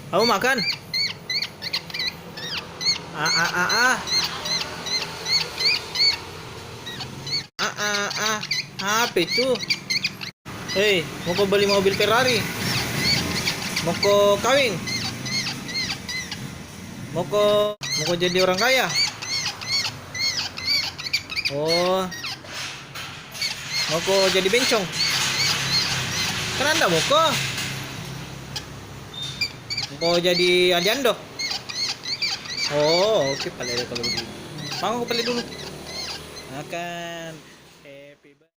Kamu makan? Ah ah ah ah ah ah ah. Apa itu? Hei, mau kau beli mobil Ferrari? Mau kau kawin? Mau kau jadi orang kaya? Oh, mau kau jadi bencong? Kan anda mau kau jadi Aliando? Oh, oke, paling kalau begitu. Mau aku paling dulu. Makan.